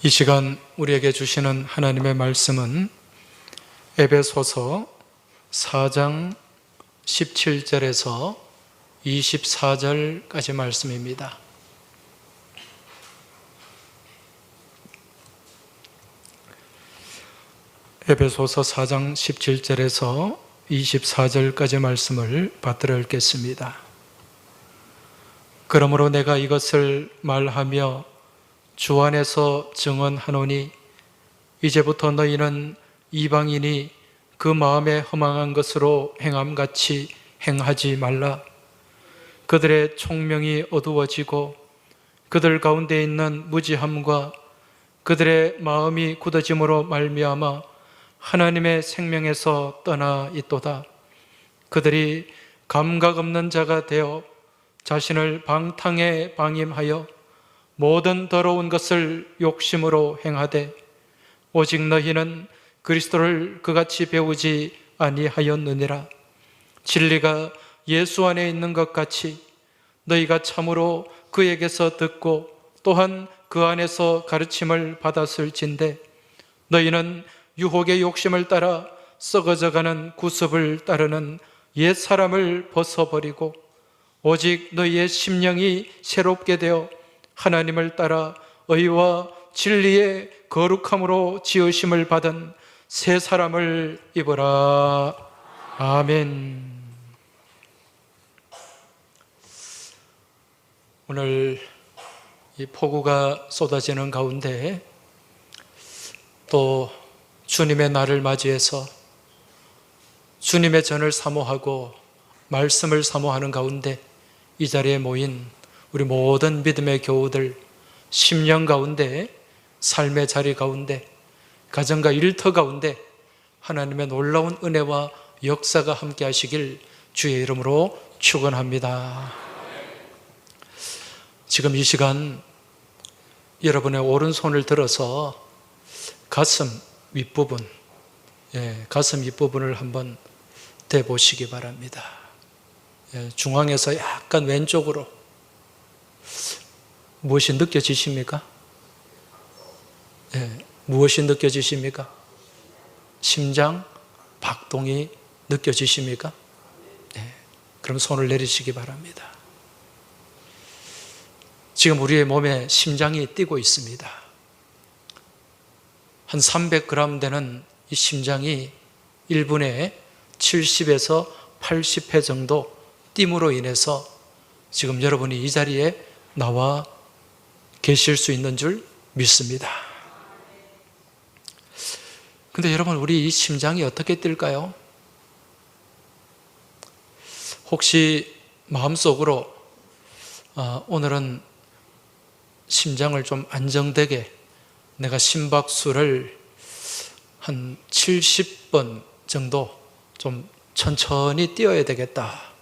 이 시간 우리에게 주시는 하나님의 말씀은 에베소서 4장 17절에서 24절까지 말씀입니다. 에베소서 4장 17절에서 24절까지 말씀을 받들어 읽겠습니다. 그러므로 내가 이것을 말하며 주 안에서 증언하노니 이제부터 너희는 이방인이 그 마음에 허망한 것으로 행함같이 행하지 말라. 그들의 총명이 어두워지고 그들 가운데 있는 무지함과 그들의 마음이 굳어짐으로 말미암아 하나님의 생명에서 떠나 있도다. 그들이 감각 없는 자가 되어 자신을 방탕에 방임하여 모든 더러운 것을 욕심으로 행하되 오직 너희는 그리스도를 그같이 배우지 아니하였느니라. 진리가 예수 안에 있는 것 같이 너희가 참으로 그에게서 듣고 또한 그 안에서 가르침을 받았을진데 너희는 유혹의 욕심을 따라 썩어져가는 구습을 따르는 옛 사람을 벗어버리고 오직 너희의 심령이 새롭게 되어 하나님을 따라 의와 진리의 거룩함으로 지으심을 받은 새 사람을 입으라. 아멘. 오늘 이 폭우가 쏟아지는 가운데 또 주님의 날을 맞이해서 주님의 전을 사모하고 말씀을 사모하는 가운데 이 자리에 모인 우리 모든 믿음의 교우들, 심령 가운데, 삶의 자리 가운데, 가정과 일터 가운데 하나님의 놀라운 은혜와 역사가 함께 하시길 주의 이름으로 축원합니다. 지금 이 시간 여러분의 오른손을 들어서 가슴 윗부분, 가슴 윗부분을 한번 대보시기 바랍니다. 중앙에서 약간 왼쪽으로 무엇이 느껴지십니까? 무엇이 느껴지십니까? 심장 박동이 느껴지십니까? 그럼 손을 내리시기 바랍니다. 지금 우리의 몸에 심장이 뛰고 있습니다. 한 300g 되는 이 심장이 1분에 70에서 80회 정도 뜀으로 인해서 지금 여러분이 이 자리에 나와 계실 수 있는 줄 믿습니다. 근데 여러분, 우리 이 심장이 어떻게 뛸까요? 혹시 마음속으로 오늘은 심장을 좀 안정되게 내가 심박수를 한 70번 정도 좀 천천히 뛰어야 되겠다,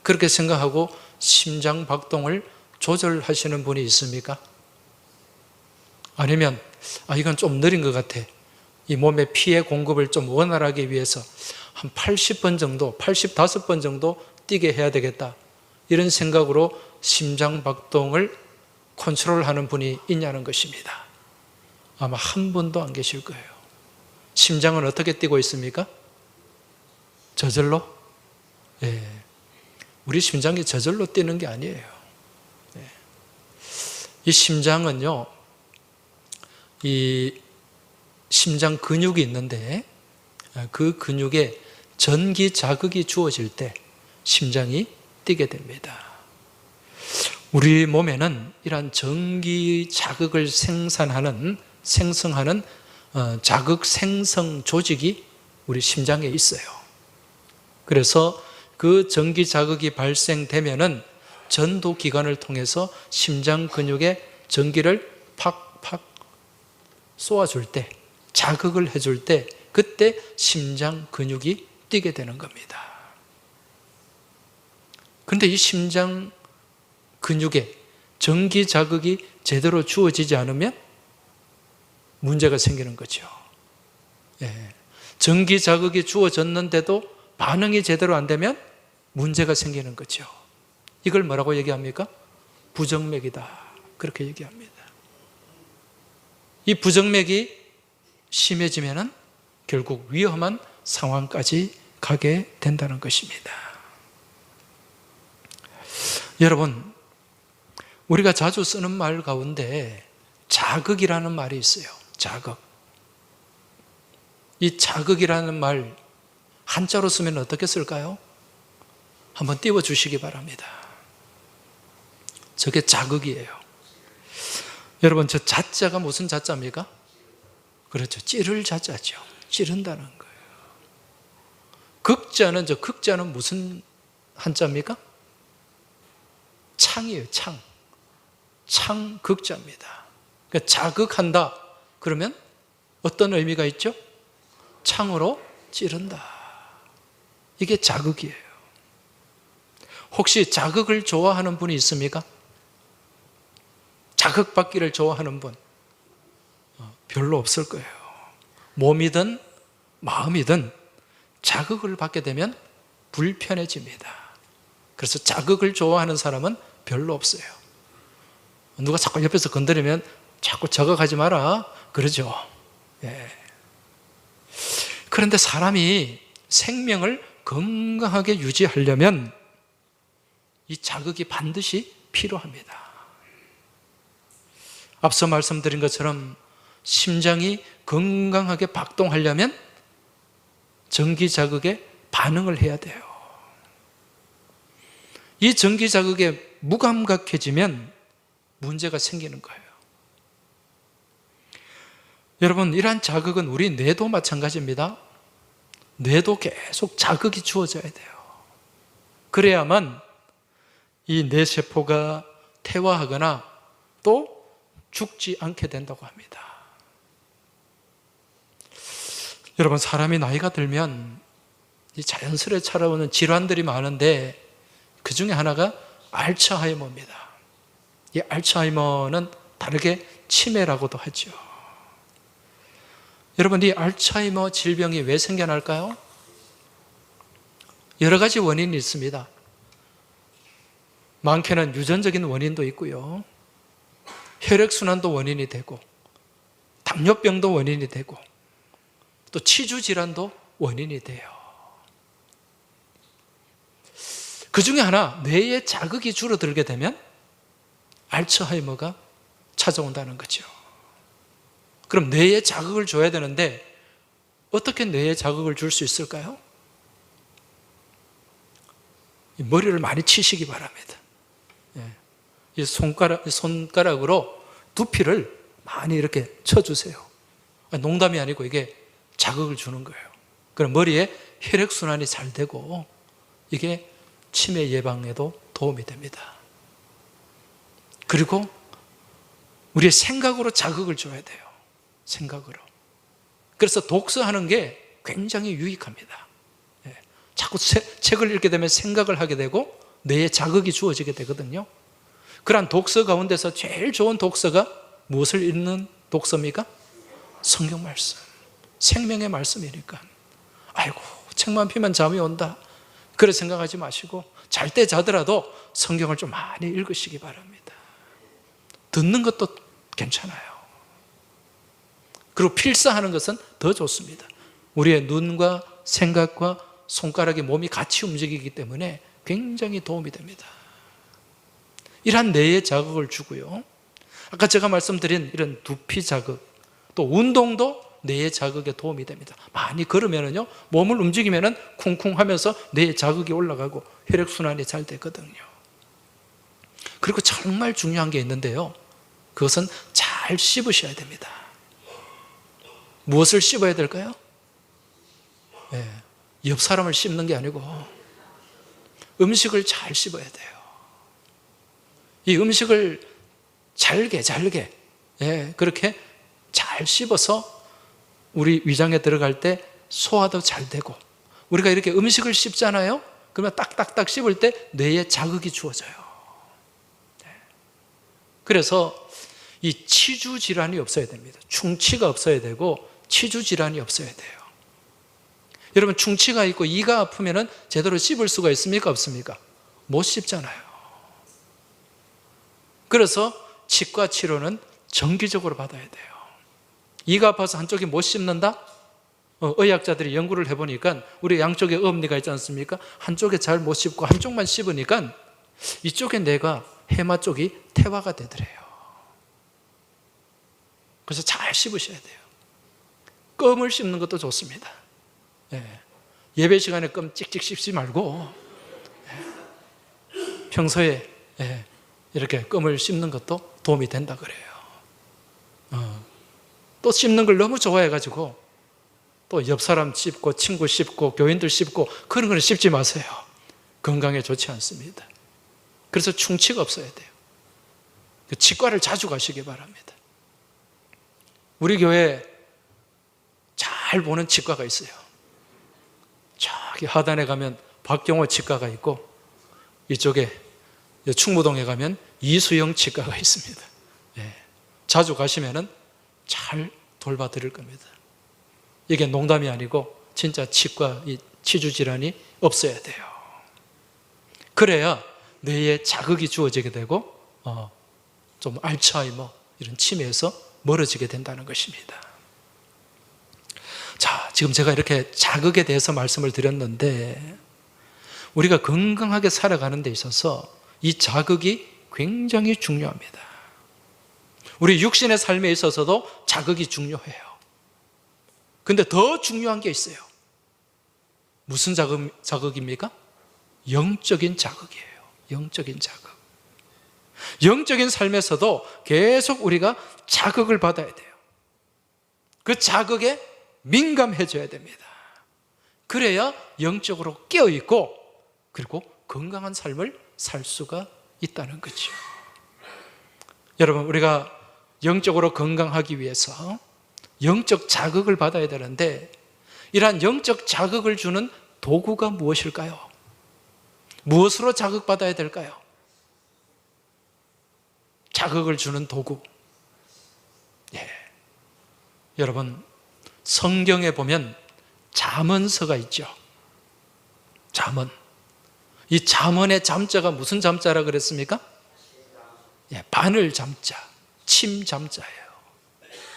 그렇게 생각하고 심장 박동을 조절하시는 분이 있습니까? 아니면 이건 좀 느린 것 같아, 이 몸의 피의 공급을 좀 원활하게 위해서 한 80번 정도, 85번 정도 뛰게 해야 되겠다, 이런 생각으로 심장 박동을 컨트롤하는 분이 있냐는 것입니다. 아마 한 분도 안 계실 거예요. 심장은 어떻게 뛰고 있습니까? 저절로? 우리 심장이 저절로 뛰는 게 아니에요. 이 심장은요, 이 심장 근육이 있는데 그 근육에 전기 자극이 주어질 때 심장이 뛰게 됩니다. 우리 몸에는 이러한 전기 자극을 생성하는 자극 생성 조직이 우리 심장에 있어요. 그래서 그 전기 자극이 발생되면은 전도기관을 통해서 심장 근육에 전기를 팍팍 쏘아줄 때, 자극을 해줄 때, 그때 심장 근육이 뛰게 되는 겁니다. 그런데 이 심장 근육에 전기 자극이 제대로 주어지지 않으면 문제가 생기는 거죠. 전기 자극이 주어졌는데도 반응이 제대로 안 되면 문제가 생기는 거죠. 이걸 뭐라고 얘기합니까? 부정맥이다, 그렇게 얘기합니다. 이 부정맥이 심해지면은 결국 위험한 상황까지 가게 된다는 것입니다. 여러분, 우리가 자주 쓰는 말 가운데 자극이라는 말이 있어요. 자극. 이 자극이라는 말 한자로 쓰면 어떻게 쓸까요? 한번 띄워주시기 바랍니다. 저게 자극이에요. 여러분, 저 자자가 무슨 자자입니까? 그렇죠. 찌를 자자죠. 찌른다는 거예요. 극자는 무슨 한자입니까? 창이에요. 창. 창극자입니다. 그러니까 자극한다. 그러면 어떤 의미가 있죠? 창으로 찌른다. 이게 자극이에요. 혹시 자극을 좋아하는 분이 있습니까? 자극받기를 좋아하는 분? 별로 없을 거예요. 몸이든 마음이든 자극을 받게 되면 불편해집니다. 그래서 자극을 좋아하는 사람은 별로 없어요. 누가 자꾸 옆에서 건드리면 자꾸 자극하지 마라 그러죠. 예. 그런데 사람이 생명을 건강하게 유지하려면 이 자극이 반드시 필요합니다. 앞서 말씀드린 것처럼 심장이 건강하게 박동하려면 전기 자극에 반응을 해야 돼요. 이 전기 자극에 무감각해지면 문제가 생기는 거예요. 여러분, 이러한 자극은 우리 뇌도 마찬가지입니다. 뇌도 계속 자극이 주어져야 돼요. 그래야만 이 뇌세포가 퇴화하거나 또 죽지 않게 된다고 합니다. 여러분, 사람이 나이가 들면 이 자연스레 찾아오는 질환들이 많은데 그 중에 하나가 알츠하이머입니다. 이 알츠하이머는 다르게 치매라고도 하죠. 여러분, 이 알츠하이머 질병이 왜 생겨날까요? 여러 가지 원인이 있습니다. 많게는 유전적인 원인도 있고요. 혈액순환도 원인이 되고, 당뇨병도 원인이 되고, 또 치주질환도 원인이 돼요. 그 중에 하나, 뇌에 자극이 줄어들게 되면 알츠하이머가 찾아온다는 거죠. 그럼 뇌에 자극을 줘야 되는데 어떻게 뇌에 자극을 줄 수 있을까요? 머리를 많이 치시기 바랍니다. 이 손가락으로 두피를 많이 이렇게 쳐주세요. 농담이 아니고 이게 자극을 주는 거예요. 그럼 머리에 혈액순환이 잘 되고 이게 치매 예방에도 도움이 됩니다. 그리고 우리의 생각으로 자극을 줘야 돼요. 생각으로. 그래서 독서하는 게 굉장히 유익합니다. 자꾸 책을 읽게 되면 생각을 하게 되고 뇌에 자극이 주어지게 되거든요. 그러한 독서 가운데서 제일 좋은 독서가 무엇을 읽는 독서입니까? 성경 말씀. 생명의 말씀이니까. 아이고, 책만 피면 잠이 온다. 그렇게 생각하지 마시고 잘 때 자더라도 성경을 좀 많이 읽으시기 바랍니다. 듣는 것도 괜찮아요. 그리고 필사하는 것은 더 좋습니다. 우리의 눈과 생각과 손가락이 몸이 같이 움직이기 때문에 굉장히 도움이 됩니다. 이러한 뇌에 자극을 주고요. 아까 제가 말씀드린 이런 두피 자극, 또 운동도 뇌의 자극에 도움이 됩니다. 많이 걸으면요, 몸을 움직이면은 쿵쿵 하면서 뇌에 자극이 올라가고 혈액순환이 잘 되거든요. 그리고 정말 중요한 게 있는데요. 그것은 잘 씹으셔야 됩니다. 무엇을 씹어야 될까요? 옆 사람을 씹는 게 아니고 음식을 잘 씹어야 돼요. 이 음식을 잘게 그렇게 잘 씹어서 우리 위장에 들어갈 때 소화도 잘 되고, 우리가 이렇게 음식을 씹잖아요. 그러면 딱딱딱 씹을 때 뇌에 자극이 주어져요. 그래서 이 치주 질환이 없어야 됩니다. 충치가 없어야 되고 치주 질환이 없어야 돼요. 여러분, 충치가 있고 이가 아프면 제대로 씹을 수가 있습니까? 없습니까? 못 씹잖아요. 그래서 치과 치료는 정기적으로 받아야 돼요. 이가 아파서 한쪽이 못 씹는다? 의학자들이 연구를 해보니까 우리 양쪽에 어금니가 있지 않습니까? 한쪽에 잘 못 씹고 한쪽만 씹으니까 이쪽에 뇌가 해마 쪽이 태화가 되더래요. 그래서 잘 씹으셔야 돼요. 껌을 씹는 것도 좋습니다. 예배 시간에 껌 찍찍 씹지 말고 평소에 이렇게 껌을 씹는 것도 도움이 된다 그래요. 또 씹는 걸 너무 좋아해가지고 또 옆 사람 씹고 친구 씹고 교인들 씹고 그런 걸 씹지 마세요. 건강에 좋지 않습니다. 그래서 충치가 없어야 돼요. 치과를 자주 가시기 바랍니다. 우리 교회에 잘 보는 치과가 있어요. 저기 하단에 가면 박경호 치과가 있고 이쪽에 충무동에 가면 이수영 치과가 있습니다. 자주 가시면 잘 돌봐드릴 겁니다. 이게 농담이 아니고 진짜 치과, 치주 질환이 없어야 돼요. 그래야 뇌에 자극이 주어지게 되고 좀 알츠하이머 이런 치매에서 멀어지게 된다는 것입니다. 자, 지금 제가 이렇게 자극에 대해서 말씀을 드렸는데 우리가 건강하게 살아가는 데 있어서 이 자극이 굉장히 중요합니다. 우리 육신의 삶에 있어서도 자극이 중요해요. 근데 더 중요한 게 있어요. 무슨 자극입니까? 영적인 자극이에요. 영적인 자극. 영적인 삶에서도 계속 우리가 자극을 받아야 돼요. 그 자극에 민감해져야 됩니다. 그래야 영적으로 깨어있고 그리고 건강한 삶을 살 수가 있다는 거죠. 여러분, 우리가 영적으로 건강하기 위해서 영적 자극을 받아야 되는데 이러한 영적 자극을 주는 도구가 무엇일까요? 무엇으로 자극받아야 될까요? 자극을 주는 도구. 여러분, 성경에 보면 잠언서가 있죠. 잠언. 이 잠언의 잠자가 무슨 잠자라 그랬습니까? 바늘 잠자, 침 잠자예요.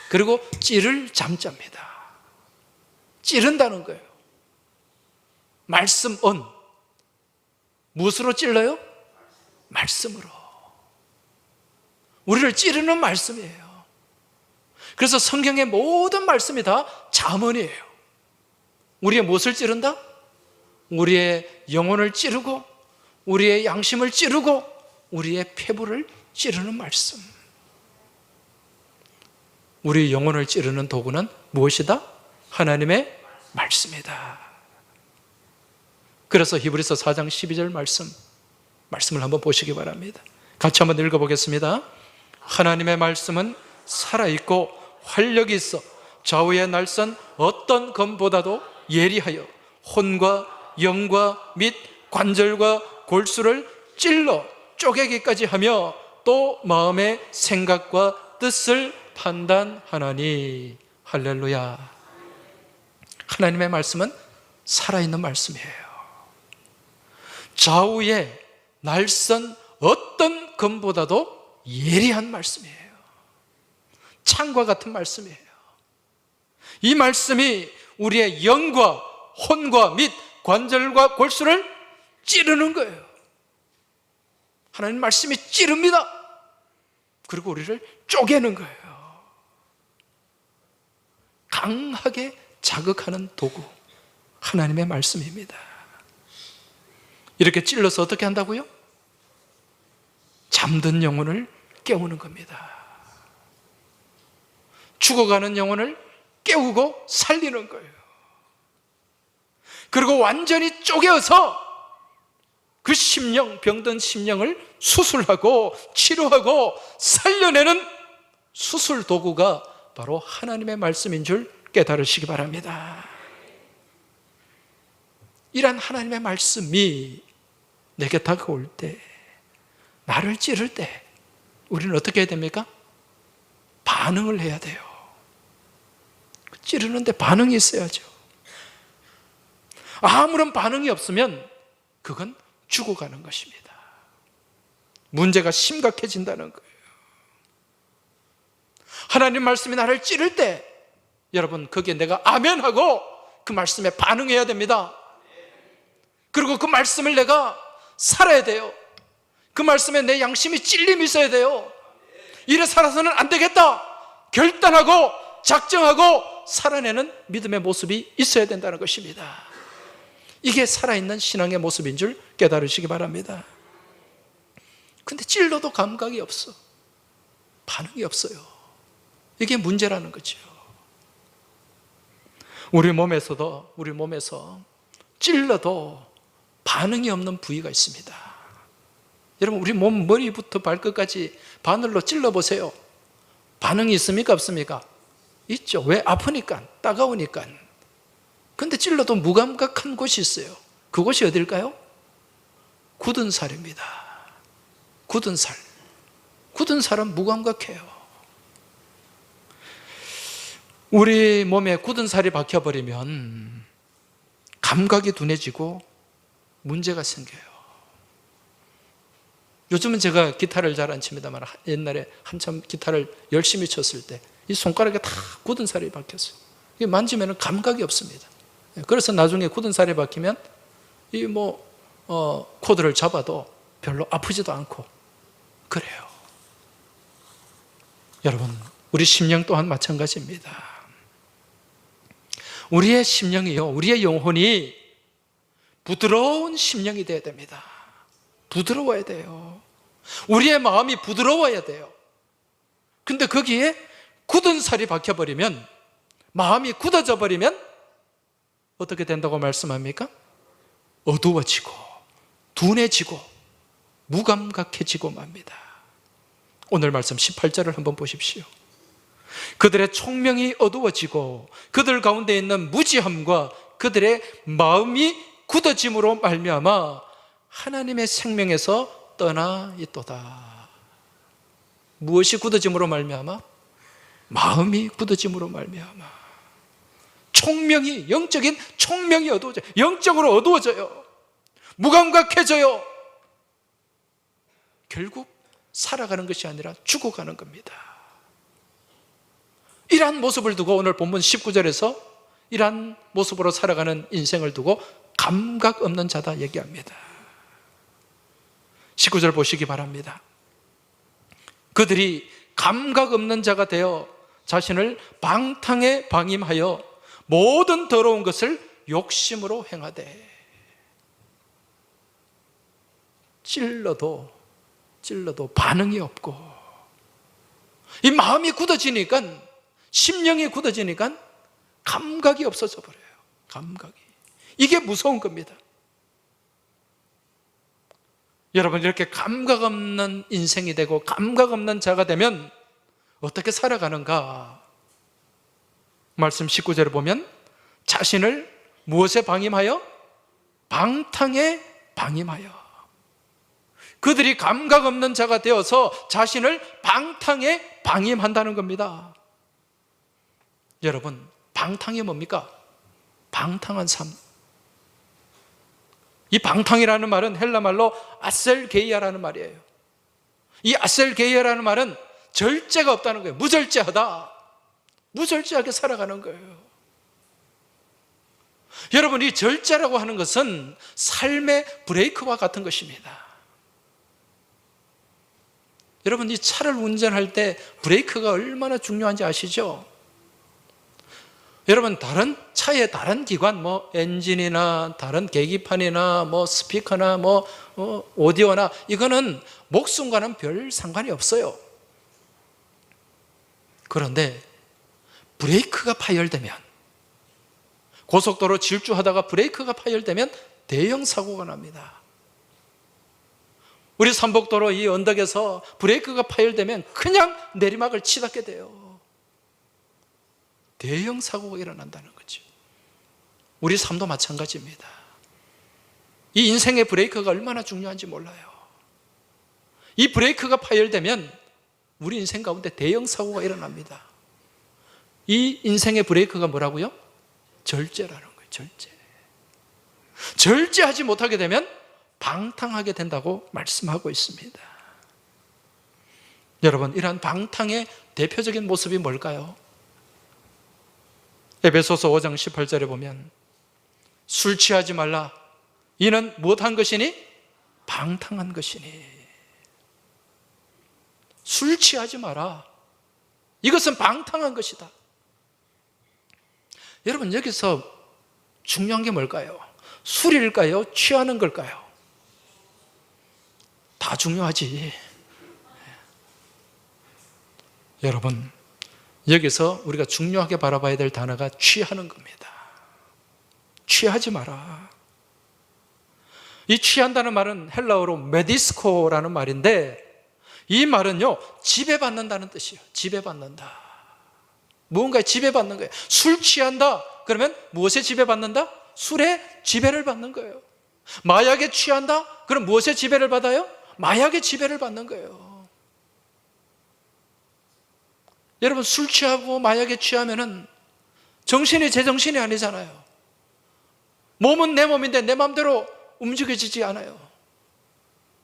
그리고 찌를 잠자입니다. 찌른다는 거예요. 말씀 언. 무엇으로 찔러요? 말씀으로. 우리를 찌르는 말씀이에요. 그래서 성경의 모든 말씀이 다 잠언이에요. 우리의 무엇을 찌른다? 우리의 영혼을 찌르고 우리의 양심을 찌르고 우리의 폐부를 찌르는 말씀. 우리 영혼을 찌르는 도구는 무엇이다? 하나님의 말씀이다. 그래서 히브리서 4장 12절 말씀을 한번 보시기 바랍니다. 같이 한번 읽어보겠습니다. 하나님의 말씀은 살아있고 활력이 있어 좌우의 날선 어떤 검보다도 예리하여 혼과 영과 및 관절과 골수를 찔러 쪼개기까지 하며 또 마음의 생각과 뜻을 판단하나니. 할렐루야. 하나님의 말씀은 살아있는 말씀이에요. 좌우의 날선 어떤 검보다도 예리한 말씀이에요. 창과 같은 말씀이에요. 이 말씀이 우리의 영과 혼과 및 관절과 골수를 찌르는 거예요. 하나님 말씀이 찌릅니다. 그리고 우리를 쪼개는 거예요. 강하게 자극하는 도구, 하나님의 말씀입니다. 이렇게 찔러서 어떻게 한다고요? 잠든 영혼을 깨우는 겁니다. 죽어가는 영혼을 깨우고 살리는 거예요. 그리고 완전히 쪼개어서 그 심령, 병든 심령을 수술하고 치료하고 살려내는 수술 도구가 바로 하나님의 말씀인 줄 깨달으시기 바랍니다. 이런 하나님의 말씀이 내게 다가올 때, 나를 찌를 때 우리는 어떻게 해야 됩니까? 반응을 해야 돼요. 찌르는데 반응이 있어야죠. 아무런 반응이 없으면 그건 죽어가는 것입니다. 문제가 심각해진다는 거예요. 하나님 말씀이 나를 찌를 때 여러분, 거기에 내가 아멘하고 그 말씀에 반응해야 됩니다. 그리고 그 말씀을 내가 살아야 돼요. 그 말씀에 내 양심이 찔림이 있어야 돼요. 이래 살아서는 안 되겠다 결단하고 작정하고 살아내는 믿음의 모습이 있어야 된다는 것입니다. 이게 살아있는 신앙의 모습인 줄 깨달으시기 바랍니다. 근데 찔러도 감각이 없어. 반응이 없어요. 이게 문제라는 거죠. 우리 몸에서 찔러도 반응이 없는 부위가 있습니다. 여러분, 우리 몸 머리부터 발끝까지 바늘로 찔러보세요. 반응이 있습니까? 없습니까? 있죠. 왜? 아프니까, 따가우니까. 근데 찔러도 무감각한 곳이 있어요. 그곳이 어딜까요? 굳은 살입니다. 굳은 살. 굳은 살은 무감각해요. 우리 몸에 굳은 살이 박혀버리면 감각이 둔해지고 문제가 생겨요. 요즘은 제가 기타를 잘 안 칩니다만 옛날에 한참 기타를 열심히 쳤을 때 이 손가락에 다 굳은 살이 박혔어요. 이게 만지면 감각이 없습니다. 그래서 나중에 굳은 살이 박히면 이 코드를 잡아도 별로 아프지도 않고 그래요. 여러분, 우리 심령 또한 마찬가지입니다. 우리의 심령이요, 우리의 영혼이 부드러운 심령이 되어야 됩니다. 부드러워야 돼요. 우리의 마음이 부드러워야 돼요. 근데 거기에 굳은 살이 박혀버리면, 마음이 굳어져 버리면 어떻게 된다고 말씀합니까? 어두워지고 둔해지고 무감각해지고 맙니다. 오늘 말씀 18절을 한번 보십시오. 그들의 총명이 어두워지고 그들 가운데 있는 무지함과 그들의 마음이 굳어짐으로 말미암아 하나님의 생명에서 떠나 있도다. 무엇이 굳어짐으로 말미암아? 마음이 굳어짐으로 말미암아 총명이, 영적인 총명이 어두워져요. 영적으로 어두워져요. 무감각해져요. 결국 살아가는 것이 아니라 죽어가는 겁니다. 이러한 모습을 두고 오늘 본문 19절에서 이러한 모습으로 살아가는 인생을 두고 감각 없는 자다 얘기합니다. 19절 보시기 바랍니다. 그들이 감각 없는 자가 되어 자신을 방탕에 방임하여 모든 더러운 것을 욕심으로 행하되. 찔러도 반응이 없고, 이 마음이 굳어지니까, 심령이 굳어지니까 감각이 없어져 버려요. 감각이. 이게 무서운 겁니다. 여러분, 이렇게 감각 없는 인생이 되고 감각 없는 자가 되면 어떻게 살아가는가? 말씀 19절에 보면 자신을 무엇에 방임하여? 방탕에 방임하여. 그들이 감각 없는 자가 되어서 자신을 방탕에 방임한다는 겁니다. 여러분, 방탕이 뭡니까? 방탕한 삶. 이 방탕이라는 말은 헬라 말로 아셀게이아라는 말이에요. 이 아셀게이아라는 말은 절제가 없다는 거예요. 무절제하다. 무절제하게 살아가는 거예요. 여러분, 이 절제라고 하는 것은 삶의 브레이크와 같은 것입니다. 여러분, 이 차를 운전할 때 브레이크가 얼마나 중요한지 아시죠? 여러분, 다른 차의 다른 기관, 엔진이나 다른 계기판이나 스피커나 오디오나 이거는 목숨과는 별 상관이 없어요. 그런데 브레이크가 파열되면, 고속도로 질주하다가 브레이크가 파열되면 대형 사고가 납니다. 우리 삼복도로 이 언덕에서 브레이크가 파열되면 그냥 내리막을 치닫게 돼요. 대형 사고가 일어난다는 거죠. 우리 삶도 마찬가지입니다. 이 인생의 브레이크가 얼마나 중요한지 몰라요. 이 브레이크가 파열되면 우리 인생 가운데 대형 사고가 일어납니다. 이 인생의 브레이크가 뭐라고요? 절제라는 거예요. 절제. 절제하지 못하게 되면 방탕하게 된다고 말씀하고 있습니다. 여러분, 이러한 방탕의 대표적인 모습이 뭘까요? 에베소서 5장 18절에 보면 술 취하지 말라. 이는 무엇한 것이니? 방탕한 것이니. 술 취하지 마라. 이것은 방탕한 것이다. 여러분, 여기서 중요한 게 뭘까요? 술일까요? 취하는 걸까요? 다 중요하지. 여러분, 여기서 우리가 중요하게 바라봐야 될 단어가 취하는 겁니다. 취하지 마라. 이 취한다는 말은 헬라어로 메디스코라는 말인데, 이 말은요, 지배받는다는 뜻이에요. 지배받는다. 무언가에 지배받는 거예요. 술 취한다 그러면 무엇에 지배받는다? 술에 지배를 받는 거예요. 마약에 취한다 그럼 무엇에 지배를 받아요? 마약에 지배를 받는 거예요. 여러분, 술 취하고 마약에 취하면은 정신이 제 정신이 아니잖아요. 몸은 내 몸인데 내 마음대로 움직여지지 않아요.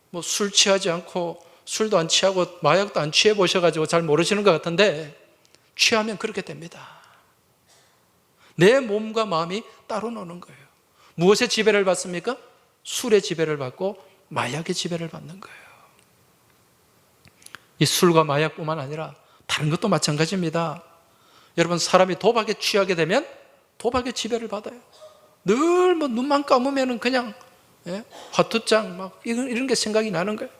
뭐 술 취하지 않고 술도 안 취하고 마약도 안 취해 보셔가지고 잘 모르시는 것 같은데, 취하면 그렇게 됩니다. 내 몸과 마음이 따로 노는 거예요. 무엇의 지배를 받습니까? 술의 지배를 받고 마약의 지배를 받는 거예요. 이 술과 마약뿐만 아니라 다른 것도 마찬가지입니다. 여러분, 사람이 도박에 취하게 되면 도박의 지배를 받아요. 늘 뭐 눈만 감으면 그냥 화투장 막 이런 게 생각이 나는 거예요.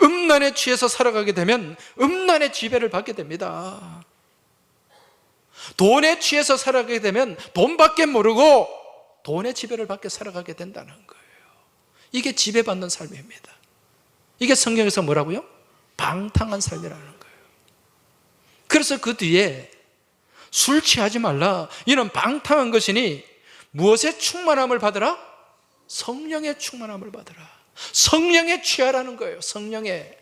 음란에 취해서 살아가게 되면 음란의 지배를 받게 됩니다. 돈에 취해서 살아가게 되면 돈밖에 모르고 돈의 지배를 받게 살아가게 된다는 거예요. 이게 지배받는 삶입니다. 이게 성경에서 뭐라고요? 방탕한 삶이라는 거예요. 그래서 그 뒤에 술 취하지 말라. 이는 방탕한 것이니 무엇의 충만함을 받으라? 성령의 충만함을 받으라. 성령에 취하라는 거예요. 성령에.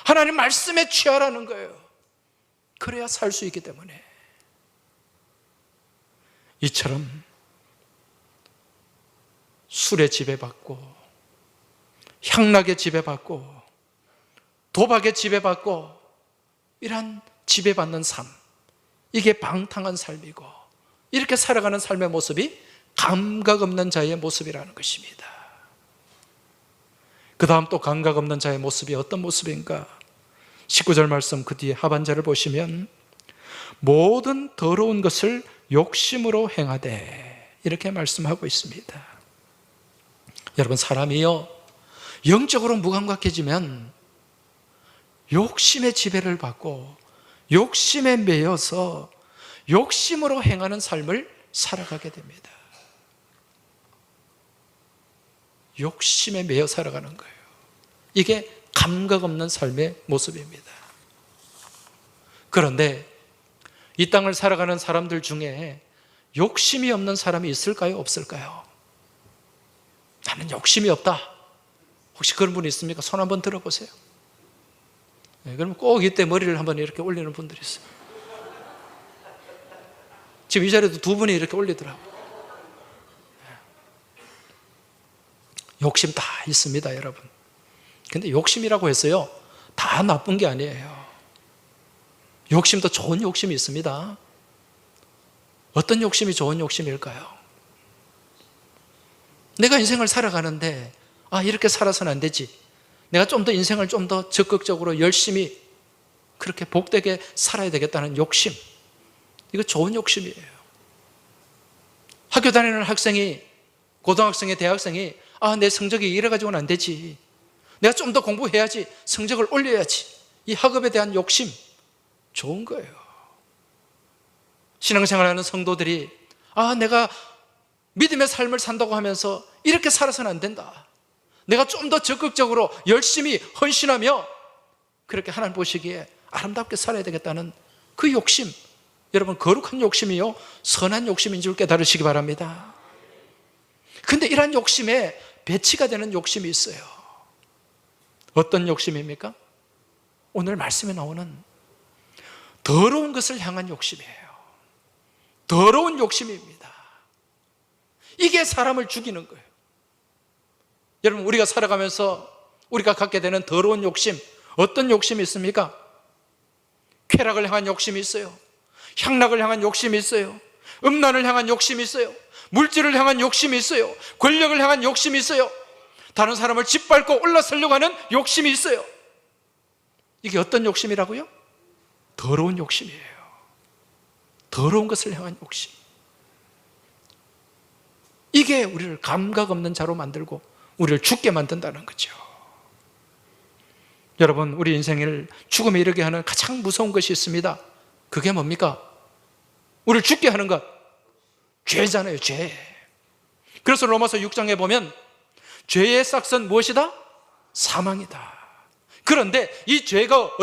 하나님 말씀에 취하라는 거예요. 그래야 살 수 있기 때문에. 이처럼 술에 지배받고 향락에 지배받고 도박에 지배받고 이런 지배받는 삶, 이게 방탕한 삶이고, 이렇게 살아가는 삶의 모습이 감각 없는 자의 모습이라는 것입니다. 그 다음 또 감각 없는 자의 모습이 어떤 모습인가? 19절 말씀 그 뒤에 하반절을 보시면 모든 더러운 것을 욕심으로 행하되, 이렇게 말씀하고 있습니다. 여러분, 사람이요, 영적으로 무감각해지면 욕심의 지배를 받고 욕심에 매여서 욕심으로 행하는 삶을 살아가게 됩니다. 욕심에 매여 살아가는 거예요. 이게 감각 없는 삶의 모습입니다. 그런데 이 땅을 살아가는 사람들 중에 욕심이 없는 사람이 있을까요? 없을까요? 나는 욕심이 없다. 혹시 그런 분이 있습니까? 손 한번 들어보세요. 네, 그러면 꼭 이때 머리를 한번 이렇게 올리는 분들이 있어요. 지금 이 자리에도 두 분이 이렇게 올리더라고요. 욕심 다 있습니다, 여러분. 근데 욕심이라고 해서요, 다 나쁜 게 아니에요. 욕심도 좋은 욕심이 있습니다. 어떤 욕심이 좋은 욕심일까요? 내가 인생을 살아가는데 이렇게 살아서는 안 되지. 내가 좀 더 인생을 좀 더 적극적으로 열심히 그렇게 복되게 살아야 되겠다는 욕심, 이거 좋은 욕심이에요. 학교 다니는 학생이, 고등학생이, 대학생이 내 성적이 이래가지고는 안 되지. 내가 좀 더 공부해야지. 성적을 올려야지. 이 학업에 대한 욕심, 좋은 거예요. 신앙생활하는 성도들이 내가 믿음의 삶을 산다고 하면서 이렇게 살아서는 안 된다. 내가 좀 더 적극적으로 열심히 헌신하며 그렇게 하나님 보시기에 아름답게 살아야 되겠다는 그 욕심, 여러분, 거룩한 욕심이요, 선한 욕심인 줄 깨달으시기 바랍니다. 근데 이러한 욕심에 배치가 되는 욕심이 있어요. 어떤 욕심입니까? 오늘 말씀에 나오는 더러운 것을 향한 욕심이에요. 더러운 욕심입니다. 이게 사람을 죽이는 거예요. 여러분, 우리가 살아가면서 우리가 갖게 되는 더러운 욕심, 어떤 욕심이 있습니까? 쾌락을 향한 욕심이 있어요. 향락을 향한 욕심이 있어요. 음란을 향한 욕심이 있어요. 물질을 향한 욕심이 있어요. 권력을 향한 욕심이 있어요. 다른 사람을 짓밟고 올라서려고 하는 욕심이 있어요. 이게 어떤 욕심이라고요? 더러운 욕심이에요. 더러운 것을 향한 욕심. 이게 우리를 감각 없는 자로 만들고 우리를 죽게 만든다는 거죠. 여러분, 우리 인생을 죽음에 이르게 하는 가장 무서운 것이 있습니다. 그게 뭡니까? 우리를 죽게 하는 것. 죄잖아요, 죄. 그래서 로마서 6장에 보면 죄의 싹은 무엇이다? 사망이다. 그런데 이 죄가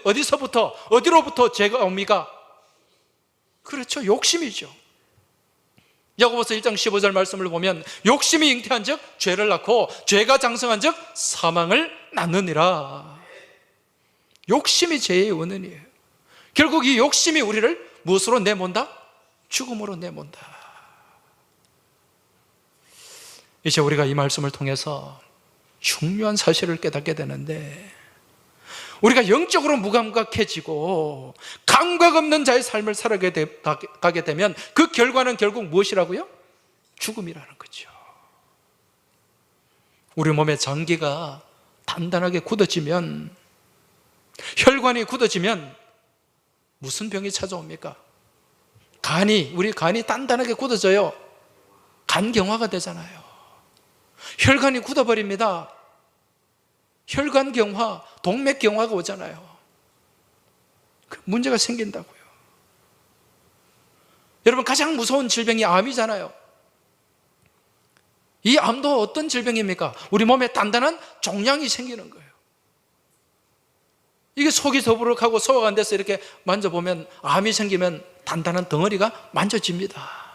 어디서부터, 어디로부터 죄가 옵니까? 그렇죠, 욕심이죠. 야고보서 1장 15절 말씀을 보면 욕심이 잉태한 즉 죄를 낳고 죄가 장성한 즉 사망을 낳느니라. 욕심이 죄의 원인이에요. 결국 이 욕심이 우리를 무엇으로 내몬다? 죽음으로 내몬다. 이제 우리가 이 말씀을 통해서 중요한 사실을 깨닫게 되는데, 우리가 영적으로 무감각해지고 감각 없는 자의 삶을 살아가게 되면 그 결과는 결국 무엇이라고요? 죽음이라는 거죠. 우리 몸의 장기가 단단하게 굳어지면, 혈관이 굳어지면 무슨 병이 찾아옵니까? 우리 간이 단단하게 굳어져요. 간경화가 되잖아요. 혈관이 굳어버립니다. 혈관경화, 동맥경화가 오잖아요. 문제가 생긴다고요. 여러분, 가장 무서운 질병이 암이잖아요. 이 암도 어떤 질병입니까? 우리 몸에 단단한 종양이 생기는 거예요. 이게 속이 더부룩하고 소화가 안 돼서 이렇게 만져보면 암이 생기면 단단한 덩어리가 만져집니다.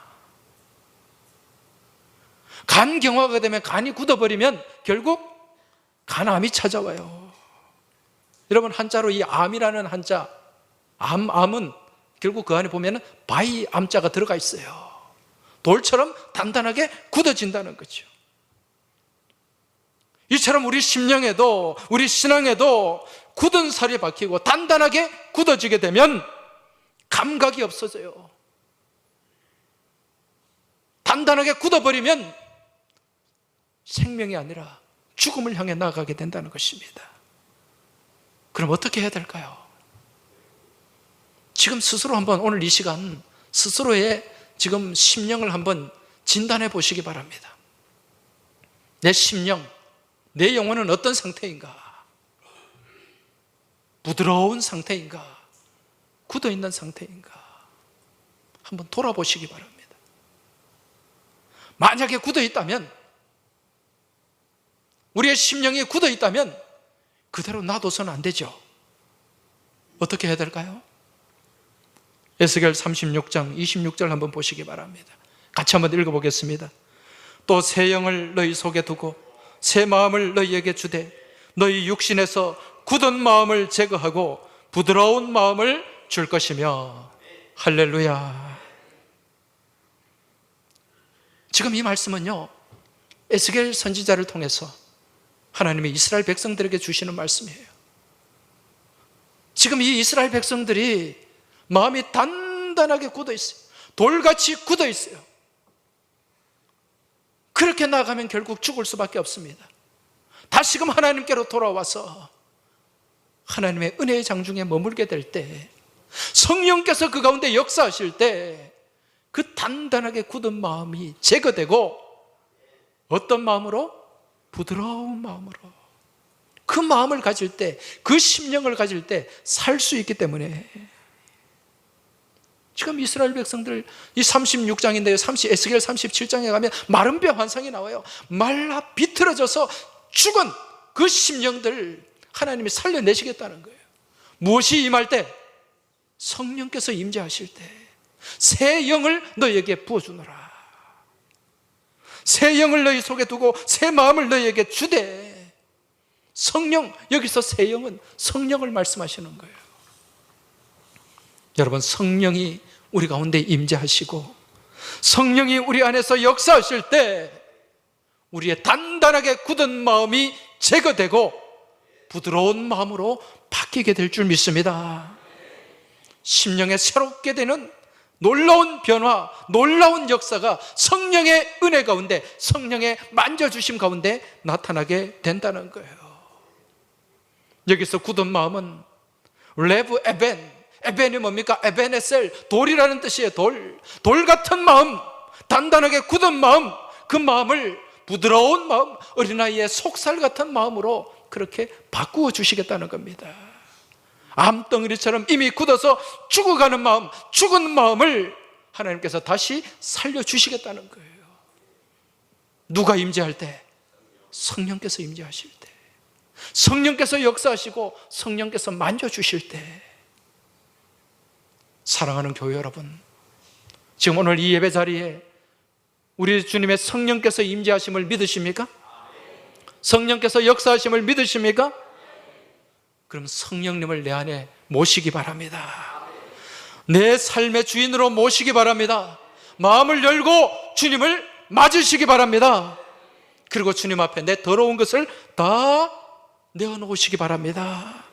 간경화가 되면 간이 굳어버리면 결국 간암이 찾아와요. 여러분, 한자로 이 암이라는 한자, 암은 결국 그 안에 보면 바위 암자가 들어가 있어요. 돌처럼 단단하게 굳어진다는 거죠. 이처럼 우리 심령에도, 우리 신앙에도 굳은 살이 박히고 단단하게 굳어지게 되면 감각이 없어져요. 단단하게 굳어버리면 생명이 아니라 죽음을 향해 나아가게 된다는 것입니다. 그럼 어떻게 해야 될까요? 지금 스스로 한번, 오늘 이 시간 스스로의 지금 심령을 한번 진단해 보시기 바랍니다. 내 심령, 내 영혼은 어떤 상태인가? 부드러운 상태인가? 굳어있는 상태인가? 한번 돌아보시기 바랍니다. 만약에 굳어있다면, 우리의 심령이 굳어있다면 그대로 놔둬서는 안 되죠. 어떻게 해야 될까요? 에스겔 36장 26절 한번 보시기 바랍니다. 같이 한번 읽어보겠습니다. 또 새 영을 너희 속에 두고 새 마음을 너희에게 주되 너희 육신에서 굳은 마음을 제거하고 부드러운 마음을 줄 것이며. 할렐루야. 지금 이 말씀은요, 에스겔 선지자를 통해서 하나님이 이스라엘 백성들에게 주시는 말씀이에요. 지금 이 이스라엘 백성들이 마음이 단단하게 굳어 있어요. 돌같이 굳어 있어요. 그렇게 나아가면 결국 죽을 수밖에 없습니다. 다시금 하나님께로 돌아와서 하나님의 은혜의 장중에 머물게 될 때, 성령께서 그 가운데 역사하실 때 그 단단하게 굳은 마음이 제거되고 어떤 마음으로? 부드러운 마음으로. 그 마음을 가질 때, 그 심령을 가질 때 살 수 있기 때문에. 지금 이스라엘 백성들, 이 36장인데요, 에스겔 37장에 가면 마른 뼈 환상이 나와요. 말라 비틀어져서 죽은 그 심령들 하나님이 살려내시겠다는 거예요. 무엇이 임할 때? 성령께서 임재하실 때 새 영을 너희에게 부어주노라. 새 영을 너희 속에 두고 새 마음을 너희에게 주되. 성령, 여기서 새 영은 성령을 말씀하시는 거예요. 여러분, 성령이 우리 가운데 임재하시고 성령이 우리 안에서 역사하실 때 우리의 단단하게 굳은 마음이 제거되고 부드러운 마음으로 바뀌게 될 줄 믿습니다. 심령에 새롭게 되는 놀라운 변화, 놀라운 역사가 성령의 은혜 가운데, 성령의 만져주심 가운데 나타나게 된다는 거예요. 여기서 굳은 마음은 레브 에벤, 에벤이 뭡니까? 에벤에셀, 돌이라는 뜻이에요. 돌 같은 마음, 단단하게 굳은 마음, 그 마음을 부드러운 마음, 어린아이의 속살 같은 마음으로 그렇게 바꾸어 주시겠다는 겁니다. 암덩어리처럼 이미 굳어서 죽어가는 마음, 죽은 마음을 하나님께서 다시 살려주시겠다는 거예요. 누가 임재할 때? 성령께서 임재하실 때, 성령께서 역사하시고 성령께서 만져주실 때. 사랑하는 교회 여러분, 지금 오늘 이 예배 자리에 우리 주님의 성령께서 임재하심을 믿으십니까? 성령께서 역사하심을 믿으십니까? 그럼 성령님을 내 안에 모시기 바랍니다. 내 삶의 주인으로 모시기 바랍니다. 마음을 열고 주님을 맞으시기 바랍니다. 그리고 주님 앞에 내 더러운 것을 다 내어놓으시기 바랍니다.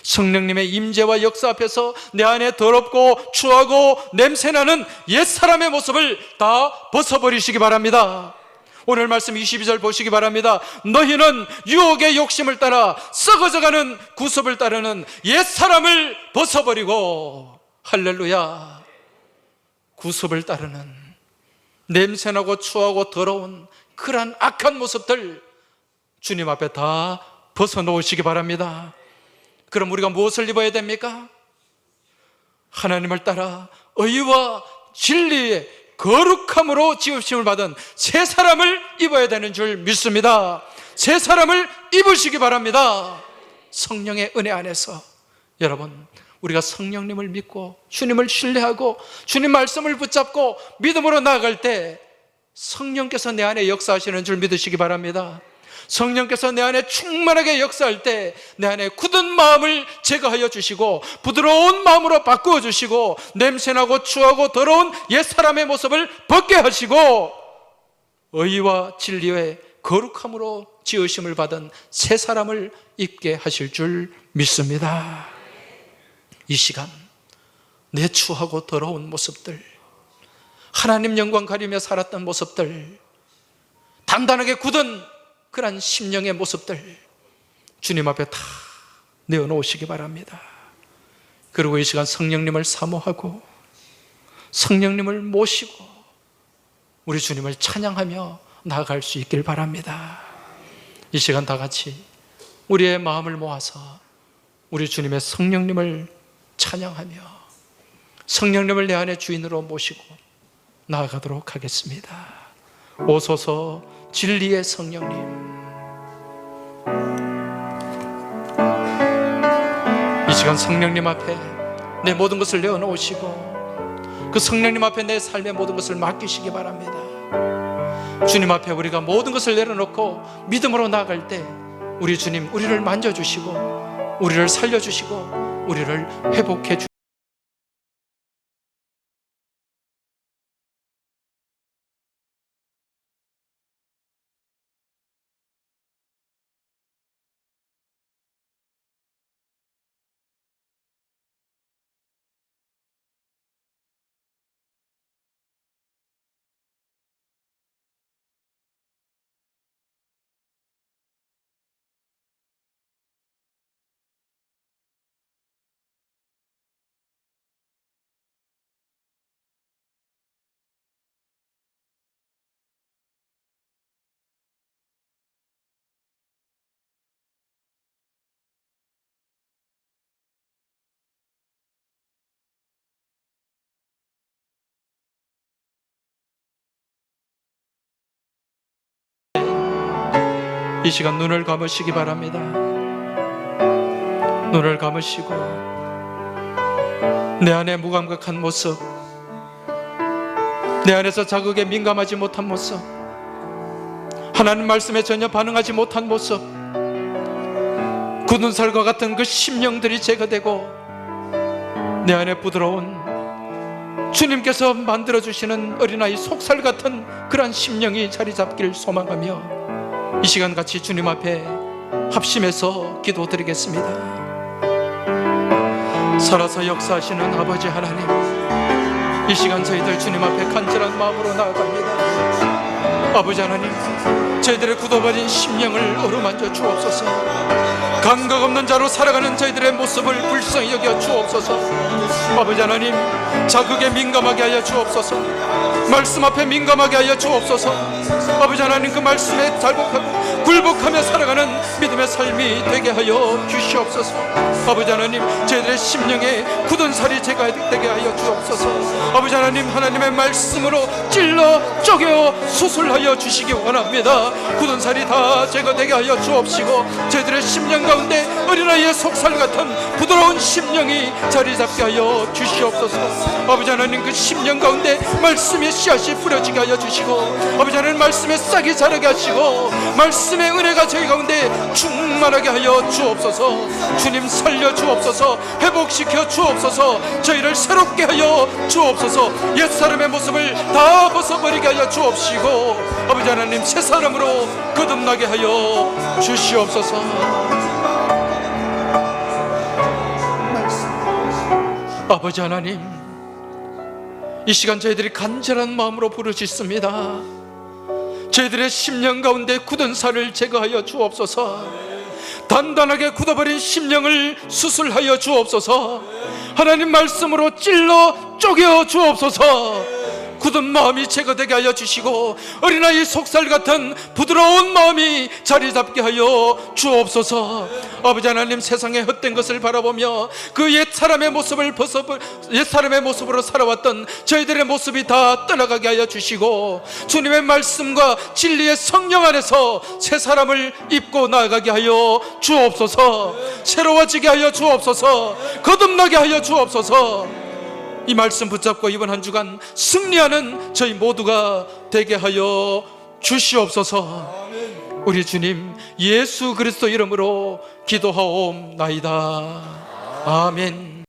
성령님의 임재와 역사 앞에서 내 안에 더럽고 추하고 냄새나는 옛사람의 모습을 다 벗어버리시기 바랍니다. 오늘 말씀 22절 보시기 바랍니다. 너희는 유혹의 욕심을 따라 썩어져가는 구습을 따르는 옛사람을 벗어버리고, 할렐루야, 구습을 따르는 냄새나고 추하고 더러운 그러한 악한 모습들 주님 앞에 다 벗어놓으시기 바랍니다. 그럼 우리가 무엇을 입어야 됩니까? 하나님을 따라 의와 진리의 거룩함으로 지으심을 받은 새 사람을 입어야 되는 줄 믿습니다. 새 사람을 입으시기 바랍니다. 성령의 은혜 안에서 여러분, 우리가 성령님을 믿고 주님을 신뢰하고 주님 말씀을 붙잡고 믿음으로 나아갈 때 성령께서 내 안에 역사하시는 줄 믿으시기 바랍니다. 성령께서 내 안에 충만하게 역사할 때 내 안에 굳은 마음을 제거하여 주시고 부드러운 마음으로 바꾸어 주시고 냄새나고 추하고 더러운 옛사람의 모습을 벗게 하시고 의와 진리의 거룩함으로 지으심을 받은 새 사람을 입게 하실 줄 믿습니다. 이 시간 내 추하고 더러운 모습들, 하나님 영광 가리며 살았던 모습들, 단단하게 굳은 그런 심령의 모습들 주님 앞에 다 내어놓으시기 바랍니다. 그리고 이 시간 성령님을 사모하고 성령님을 모시고 우리 주님을 찬양하며 나아갈 수 있길 바랍니다. 이 시간 다 같이 우리의 마음을 모아서 우리 주님의 성령님을 찬양하며 성령님을 내 안에 주인으로 모시고 나아가도록 하겠습니다. 오소서 진리의 성령님, 이 시간 성령님 앞에 내 모든 것을 내어놓으시고 그 성령님 앞에 내 삶의 모든 것을 맡기시기 바랍니다. 주님 앞에 우리가 모든 것을 내려놓고 믿음으로 나아갈 때 우리 주님 우리를 만져주시고 우리를 살려주시고 우리를 회복해 주시고 이 시간 눈을 감으시기 바랍니다. 눈을 감으시고 내 안에 무감각한 모습, 내 안에서 자극에 민감하지 못한 모습, 하나님 말씀에 전혀 반응하지 못한 모습, 굳은 살과 같은 그 심령들이 제거되고 내 안에 부드러운 주님께서 만들어주시는 어린아이 속살 같은 그러한 심령이 자리 잡기를 소망하며 이 시간 같이 주님 앞에 합심해서 기도드리겠습니다. 살아서 역사하시는 아버지 하나님, 이 시간 저희들 주님 앞에 간절한 마음으로 나아갑니다. 아버지 하나님, 저희들의 굳어버린 심령을 어루만져 주옵소서. 감각 없는 자로 살아가는 저희들의 모습을 불쌍히 여겨 주옵소서. 아버지 하나님, 자극에 민감하게 하여 주옵소서. 말씀 앞에 민감하게 하여 주옵소서. 아버지 하나님, 그 말씀에 달복하고 굴복하며 살아가는 믿음의 삶이 되게 하여 주시옵소서. 아버지 하나님, 저희들의 심령에 굳은 살이 제거되게 하여 주옵소서. 아버지 하나님, 하나님의 말씀으로 찔러 쪼개 수술하여 주시기 원합니다. 굳은 살이 다 제거되게 하여 주옵시고, 저희들의 심령 가운데 어린아이의 속살 같은 부드러운 심령이 자리 잡게 하여 주시옵소서. 아버지 하나님, 그 심령 가운데 말씀의 씨앗이 뿌려지게 하여 주시고, 아버지 하나님, 말씀의 싹이 자라게 하시고, 말씀의 은혜가 저희 가운데 충만하게 하여 주옵소서. 주님, 살려 주옵소서. 회복시켜 주옵소서. 저희를 새롭게 하여 주옵소서. 옛사람의 모습을 다 벗어버리게 하여 주옵시고, 아버지 하나님, 새 사람으로 거듭나게 하여 주시옵소서. 아버지 하나님, 이 시간 저희들이 간절한 마음으로 부르짖습니다. 저희들의 심령 가운데 굳은 살을 제거하여 주옵소서. 단단하게 굳어버린 심령을 수술하여 주옵소서. 하나님 말씀으로 찔러 쪼개 주옵소서. 굳은 마음이 제거되게 하여 주시고, 어린아이 속살 같은 부드러운 마음이 자리 잡게 하여 주옵소서. 아버지 하나님, 세상의 헛된 것을 바라보며 그 옛사람의 모습을 옛사람의 모습으로 살아왔던 저희들의 모습이 다 떠나가게 하여 주시고, 주님의 말씀과 진리의 성령 안에서 새 사람을 입고 나아가게 하여 주옵소서. 새로워지게 하여 주옵소서. 거듭나게 하여 주옵소서. 이 말씀 붙잡고 이번 한 주간 승리하는 저희 모두가 되게 하여 주시옵소서. 우리 주님 예수 그리스도 이름으로 기도하옵나이다. 아멘.